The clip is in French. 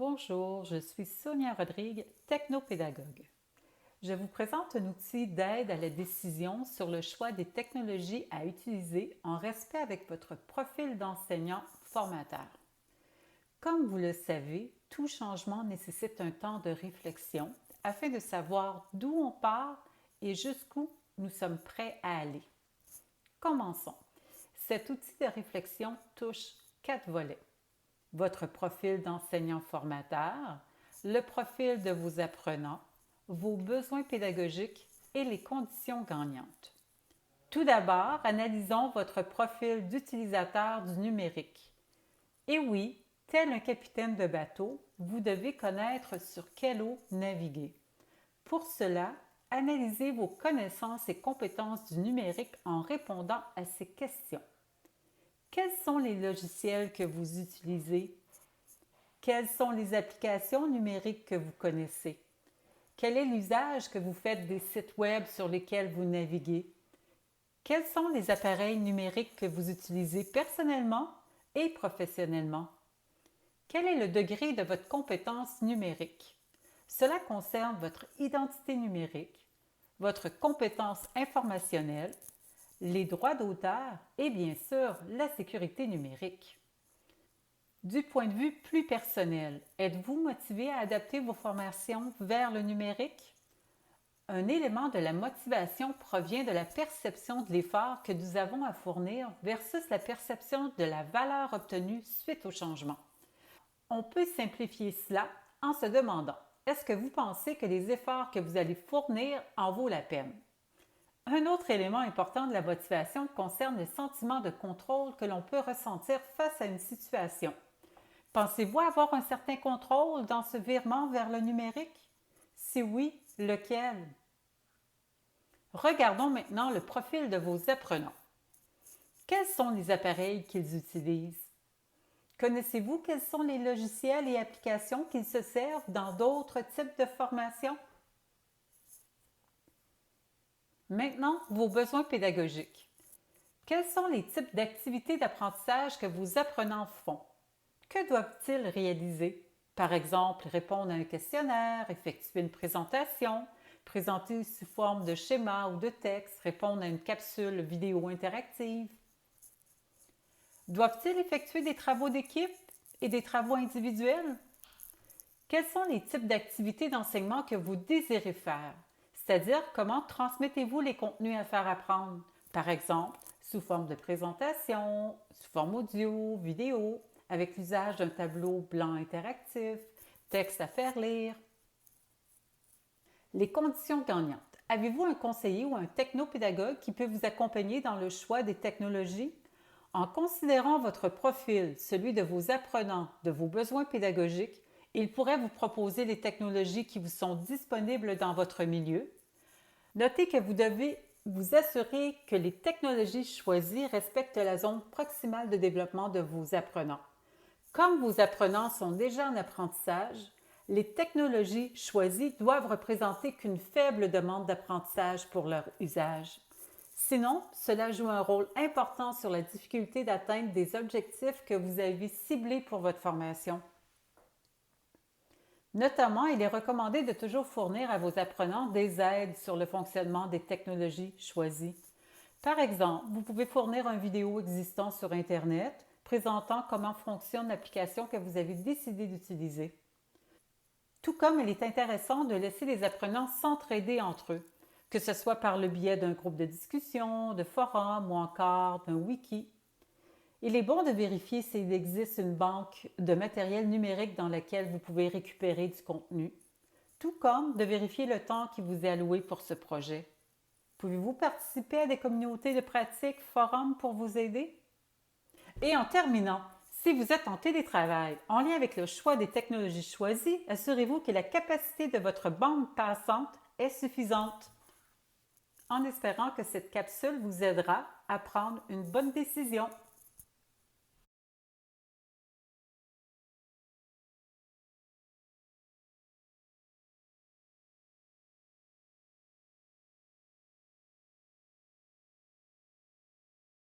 Bonjour, je suis Sonia Rodrigue, technopédagogue. Je vous présente un outil d'aide à la décision sur le choix des technologies à utiliser en respect avec votre profil d'enseignant-formateur. Comme vous le savez, tout changement nécessite un temps de réflexion afin de savoir d'où on part et jusqu'où nous sommes prêts à aller. Commençons. Cet outil de réflexion touche 4 volets. Votre profil d'enseignant-formateur, le profil de vos apprenants, vos besoins pédagogiques et les conditions gagnantes. Tout d'abord, analysons votre profil d'utilisateur du numérique. Et oui, tel un capitaine de bateau, vous devez connaître sur quelle eau naviguer. Pour cela, analysez vos connaissances et compétences du numérique en répondant à ces questions. Quels sont les logiciels que vous utilisez? Quelles sont les applications numériques que vous connaissez? Quel est l'usage que vous faites des sites web sur lesquels vous naviguez? Quels sont les appareils numériques que vous utilisez personnellement et professionnellement? Quel est le degré de votre compétence numérique? Cela concerne votre identité numérique, votre compétence informationnelle, les droits d'auteur et bien sûr la sécurité numérique. Du point de vue plus personnel, êtes-vous motivé à adapter vos formations vers le numérique? Un élément de la motivation provient de la perception de l'effort que nous avons à fournir versus la perception de la valeur obtenue suite au changement. On peut simplifier cela en se demandant, est-ce que vous pensez que les efforts que vous allez fournir en vaut la peine? Un autre élément important de la motivation concerne le sentiment de contrôle que l'on peut ressentir face à une situation. Pensez-vous avoir un certain contrôle dans ce virement vers le numérique? Si oui, lequel? Regardons maintenant le profil de vos apprenants. Quels sont les appareils qu'ils utilisent? Connaissez-vous quels sont les logiciels et applications qu'ils se servent dans d'autres types de formations? Maintenant, vos besoins pédagogiques. Quels sont les types d'activités d'apprentissage que vos apprenants font? Que doivent-ils réaliser? Par exemple, répondre à un questionnaire, effectuer une présentation, présenter sous forme de schéma ou de texte, répondre à une capsule vidéo interactive. Doivent-ils effectuer des travaux d'équipe et des travaux individuels? Quels sont les types d'activités d'enseignement que vous désirez faire? C'est-à-dire, comment transmettez-vous les contenus à faire apprendre? Par exemple, sous forme de présentation, sous forme audio, vidéo, avec l'usage d'un tableau blanc interactif, texte à faire lire. Les conditions gagnantes. Avez-vous un conseiller ou un technopédagogue qui peut vous accompagner dans le choix des technologies? En considérant votre profil, celui de vos apprenants, de vos besoins pédagogiques, il pourrait vous proposer les technologies qui vous sont disponibles dans votre milieu. Notez que vous devez vous assurer que les technologies choisies respectent la zone proximale de développement de vos apprenants. Comme vos apprenants sont déjà en apprentissage, les technologies choisies doivent représenter qu'une faible demande d'apprentissage pour leur usage. Sinon, cela joue un rôle important sur la difficulté d'atteindre des objectifs que vous avez ciblés pour votre formation. Notamment, il est recommandé de toujours fournir à vos apprenants des aides sur le fonctionnement des technologies choisies. Par exemple, vous pouvez fournir une vidéo existant sur Internet présentant comment fonctionne l'application que vous avez décidé d'utiliser. Tout comme il est intéressant de laisser les apprenants s'entraider entre eux, que ce soit par le biais d'un groupe de discussion, de forums ou encore d'un wiki. Il est bon de vérifier s'il existe une banque de matériel numérique dans laquelle vous pouvez récupérer du contenu, tout comme de vérifier le temps qui vous est alloué pour ce projet. Pouvez-vous participer à des communautés de pratique, forums pour vous aider? Et en terminant, si vous êtes en télétravail, en lien avec le choix des technologies choisies, assurez-vous que la capacité de votre bande passante est suffisante. En espérant que cette capsule vous aidera à prendre une bonne décision.